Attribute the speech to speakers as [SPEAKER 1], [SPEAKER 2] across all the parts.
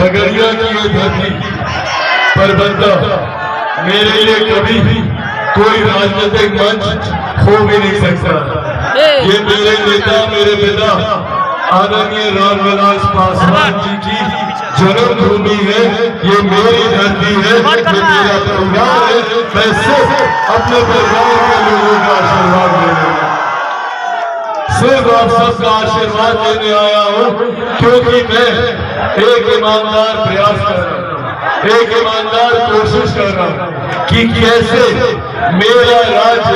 [SPEAKER 1] खगड़िया की ये धरती पर बनता मेरे लिए कभी भी कोई राजनीतिक मंच हो भी नहीं सकता। ये मेरे नेता, मेरे पिता आदरणीय रामविलास पासवान जी की जन्मभूमि है। ये मेरी धरती है, ये मेरा परिवार है। मैं सिर्फ अपने परिवार के लोगों का आशीर्वाद लेने आया, सिर्फ आप सबका आशीर्वाद लेने आया हूँ, क्योंकि मैं एक ईमानदार प्रयास कर रहा हूँ, एक ईमानदार कोशिश कर रहा हूँ कि कैसे मेरा राज्य,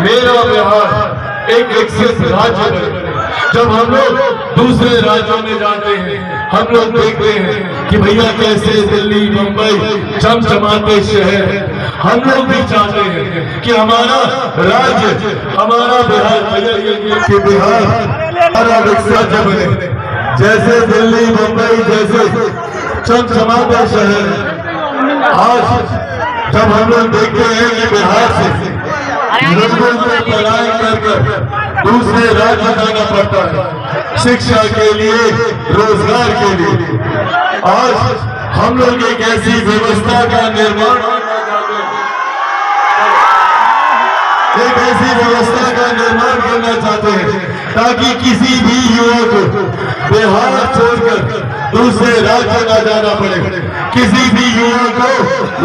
[SPEAKER 1] मेरा बिहार एक विकसित राज्य बने। जब हम लोग दूसरे राज्यों में जाते हैं, हम लोग देखते हैं कि भैया कैसे दिल्ली, मुंबई चमचमाते शहर है। हम लोग भी चाहते हैं कि हमारा राज्य, हमारा बिहार, कि बिहार हमारा विकसित बने, जैसे दिल्ली, मुंबई जैसे चमचमाते शहर। आज जब हम लोग देखते हैं कि बिहार से लोगों को पलायन कर दूसरे राज्य जाना पड़ता है शिक्षा के लिए, रोजगार के लिए, आज हम लोग एक ऐसी व्यवस्था का निर्माण करना चाहते हैं, एक ऐसी व्यवस्था का निर्माण करना चाहते हैं ताकि किसी भी युवा को बिहार छोड़कर दूसरे राज्य न जाना पड़े, किसी भी युवा को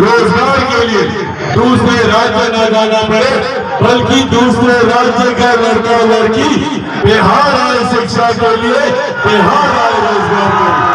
[SPEAKER 1] रोजगार के लिए दूसरे राज्य न जाना पड़े, बल्कि दूसरे राज्य का लड़का लड़की बिहार आए शिक्षा के लिए, बिहार आए रोजगार के लिए।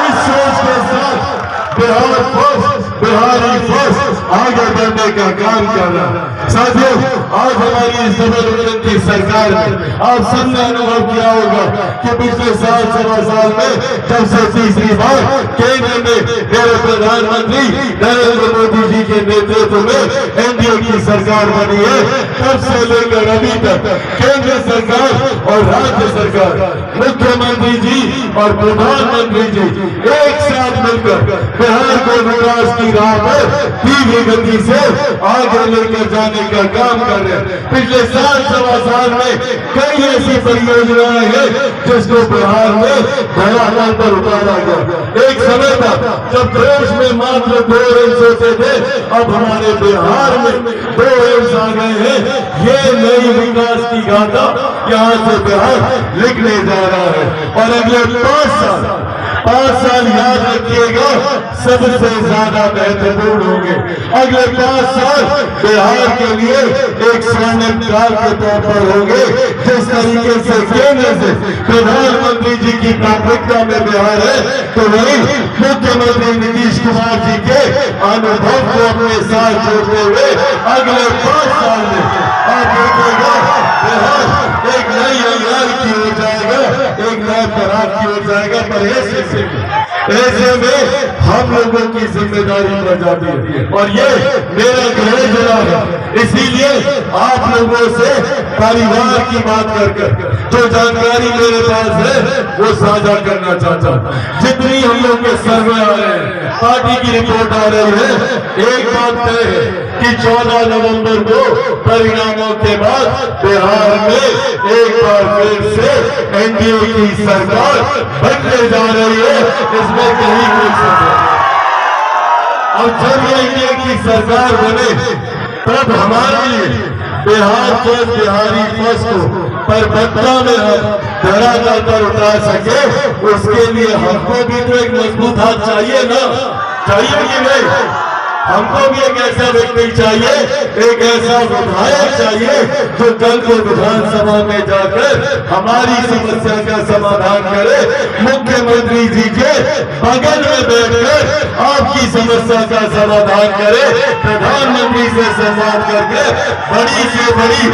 [SPEAKER 1] इस सोच के साथ बिहार फर्स्ट, बिहारी फर्स्ट आगे बढ़ने का काम कर रहा है। साथियों, आज हमारी इस जबरदस्त की सरकार में आप सबने अनुभव किया होगा कि पिछले साल, सवा साल में जब से तीसरी बार केंद्र में मेरे प्रधानमंत्री नरेंद्र मोदी जी के नेतृत्व में एनडीए की सरकार बनी है, तब से लेकर अभी तक केंद्र सरकार और राज्य सरकार, मुख्यमंत्री जी और प्रधानमंत्री जी एक साथ मिलकर बिहार को विकास की राह पर धीमी गति से आगे लेकर जाने का काम कर रहे हैं। पिछले साल, सवा साल में कई ऐसी परियोजनाएं हैं जिसको बिहार में धरातल पर उतारा गया। एक समय था जब देश में मात्र 2 एम्स होते थे, अब हमारे बिहार में 2 एम्स आ गए हैं। ये नई विकास की गाथा यहाँ से बिहार लिखने जा रहा है और अगले 5 साल याद रखिएगा, सबसे ज्यादा महत्वपूर्ण होंगे। अगले 5 साल बिहार के लिए एक स्वर्णिम काल के तौर पर होंगे। जिस तरीके से केंद्र से प्रधानमंत्री जी की प्राथमिकता में बिहार है, तो वही मुख्यमंत्री नीतीश कुमार जी के अनुभव को अपने साथ जोड़ते हुए अगले 5 साल में आप देखिएगा बिहार एक नई अयार की हो जाएगा, एक नए पराग की हो जाएगा। पर ऐसे में हम लोगों की जिम्मेदारी बढ़ जाती है और ये मेरा गृह जिला है, इसीलिए आप लोगों से परिवार की बात कर जो जानकारी मेरे पास है वो साझा करना चाहता हूँ। जितनी हम लोग के सर्वे आ रहे हैं, पार्टी की रिपोर्ट आ रही है, एक बात तय है कि 14 नवंबर को परिणामों के बाद बिहार में एक बार फिर से एनडीए की सरकार बनने जा रही है, इसमें कहीं कोई संदेह नहीं। और जब ये एनडीए की सरकार बने तब हमारे लिए बिहार फर्स्ट, बिहारी फर्स्ट को परबत्ता में धरातल पर उतार सके, उसके लिए हमको भी तो एक मजबूत हाथ चाहिए ना, चाहिए कि नहीं? हमको भी एक ऐसा व्यक्ति चाहिए, एक ऐसा विधायक चाहिए जो कल को विधानसभा में जाकर हमारी समस्या का समाधान करे, मुख्यमंत्री जी के बगल में बैठकर आपकी समस्या का समाधान करे, प्रधानमंत्री से संवाद करके बड़ी से बड़ी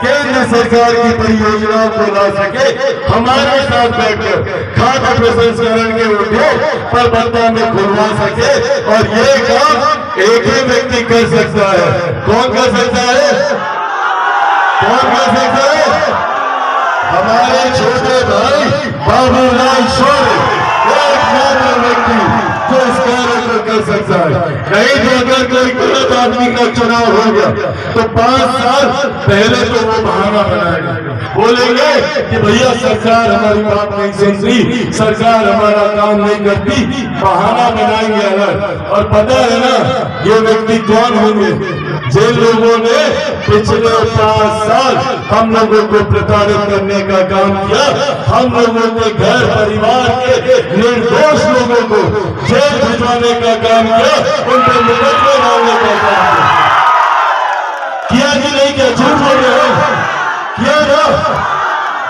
[SPEAKER 1] केंद्र सरकार की परियोजनाओं को ला सके, हमारे साथ बैठकर खाद्य प्रसंस्करण के उद्योग परबत्ता में खुलवा सके। और ये काम एक ही व्यक्ति कर सकता है। कौन कर सकता है? कौन कर सकता है? हमारे छोटे भाई बाबूलाल शौर्य, एकमात्र व्यक्ति जो इस कार्य को कर सकता है। नहीं तो अगर कोई गलत आदमी का चुनाव हो गया तो 5 साल पहले तो वो बहाना बनाएगा, बोलेंगे कि भैया सरकार हमारी बात नहीं सुनती, सरकार हमारा काम नहीं करती, बहाना बनाएंगे अलग। और पता है ना ये व्यक्ति कौन होंगे? जिन लोगों ने पिछले 5 साल हम लोगों को प्रताड़ित करने का काम किया, हम लोगों के घर परिवार के निर्दोष लोगों को जेल भिजवाने का काम किया, उन पर मुकदमे डालने का काम किया कि नहीं किया? झूठ बोल रहे हो? किया ना?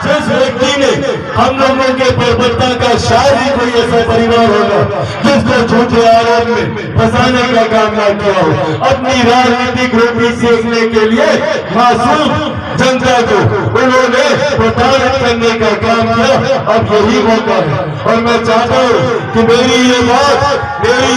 [SPEAKER 1] जिस व्यक्ति ने हम लोगों के बर्बरता का शायद ही कोई ऐसा परिवार होगा जिसको झूठे आरोप में फंसाने का काम न किया हो, अपनी राजनीतिक रोटी सेकने के लिए मासूम जनता को उन्होंने प्रताड़ित करने का काम किया। अब यही मौका है और मैं चाहता हूँ कि मेरी ये बात मेरे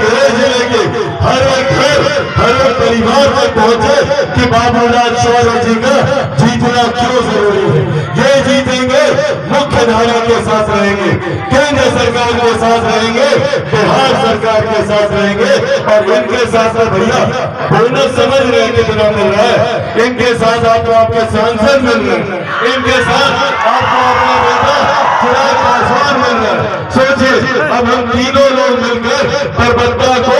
[SPEAKER 1] गृह जिले के हर एक घर हर एक परिवार तक पहुंचे कि बाबूलाल शौर्य जी का जीतना क्यों जरूरी है। ये जीतेंगे, मुख्य धारा के साथ रहेंगे, केंद्र सरकार के साथ रहेंगे, बिहार सरकार के साथ रहेंगे और इनके साथ भैया बोनस समझ रहे हैं कितना मिल रहा है, इनके साथ आपको आपके सांसद मिल रहे हैं, इनके साथ आपको अपना बेटा चिराग पासवान मिल रहा है। सोचिए अब हम तीनों लोग मिलकर बर्बरता को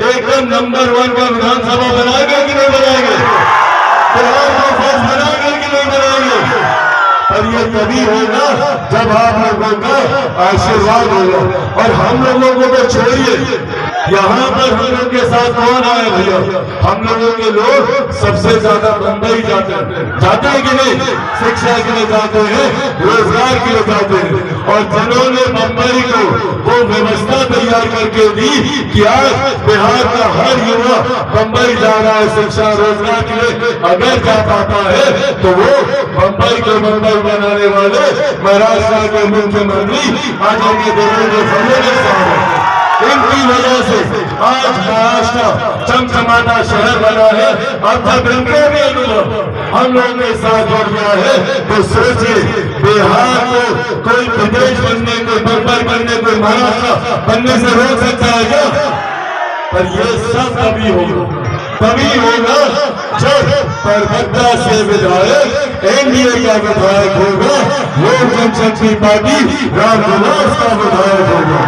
[SPEAKER 1] एकदम नंबर 1 का विधानसभा बनाएंगे कि नहीं बनाएंगे? बिहार को फर्स्ट बनाएंगे कि नहीं बनाएंगे? और ये तभी होगा जब आप लोगों का आशीर्वाद होगा। और हम लोगों को तो छोड़िए, यहाँ पर हम लोग के साथ कौन आए भैया? हम लोगों के लोग सबसे ज्यादा मुंबई जाते हैं कि नहीं? शिक्षा के लिए जाते हैं, रोजगार के लिए जाते हैं। और जिन्होंने मुंबई को वो व्यवस्था तैयार करके दी कि आज बिहार का हर युवा मुंबई जा रहा है शिक्षा रोजगार के लिए, अगर जा पाता है तो वो मुंबई को मुंबई बनाने वाले महाराष्ट्र के मुख्यमंत्री आदरणीय देवेंद्र फडणवीस साहब, इनकी वजह से आज महाराष्ट्र चमचमाता शहर बना है। अब तक इनके भी अनुभव हम लोगों के साथ जुड़ गया है। तो सोचिए बिहार को कोई प्रदेश बनने, कोई मुंबई बनने, कोई महाराष्ट्र बनने से रोक सकता है क्या? पर ये सब तभी होगा जब बर्बरता से विधायक एनडीए का विधायक होगा, लोक जनशक्ति पार्टी रामविलास का विधायक होगा।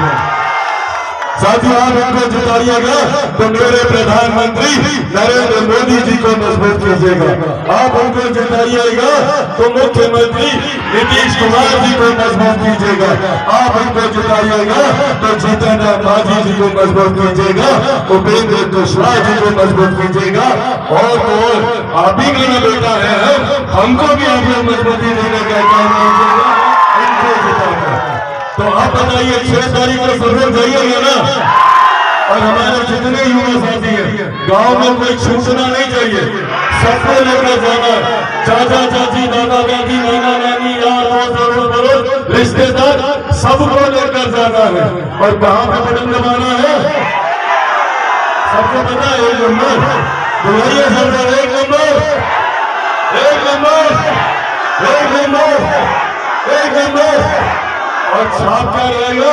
[SPEAKER 1] साथियों आप इनको जिताइएगा तो मेरे प्रधानमंत्री नरेंद्र मोदी जी को मजबूत कीजिएगा, आप उनको जिताइएगा तो मुख्यमंत्री नीतीश कुमार जी को मजबूत कीजिएगा, आप उनको जिताइएगा तो जीतन राम मांझी जी को मजबूत कीजिएगा, उपेंद्र कुशवाहा जी को मजबूत कीजिएगा। और आप ही का बेटा है, हमको भी आप लोग मजबूती देने का काम कीजिएगा, इनको जिताएगा। तो आप बताइए 6 तारीख को जरूर जाइएगा ना? और हमारे जितने युवा साथी हैं गांव में कोई छूटना नहीं चाहिए, सबको लेकर जाना, चाचा चाची दादा दादी नाना नानी यार दोस्त पड़ोस रिश्तेदार सबको लेकर जाना है। और कहाँ पे बटन दबाना है सबको पता है? 1 नंबर बुलाइए सरकार, 1 नंबर 1 नंबर 1 नंबर 1 नंबर। और छाप क्या रहेगा?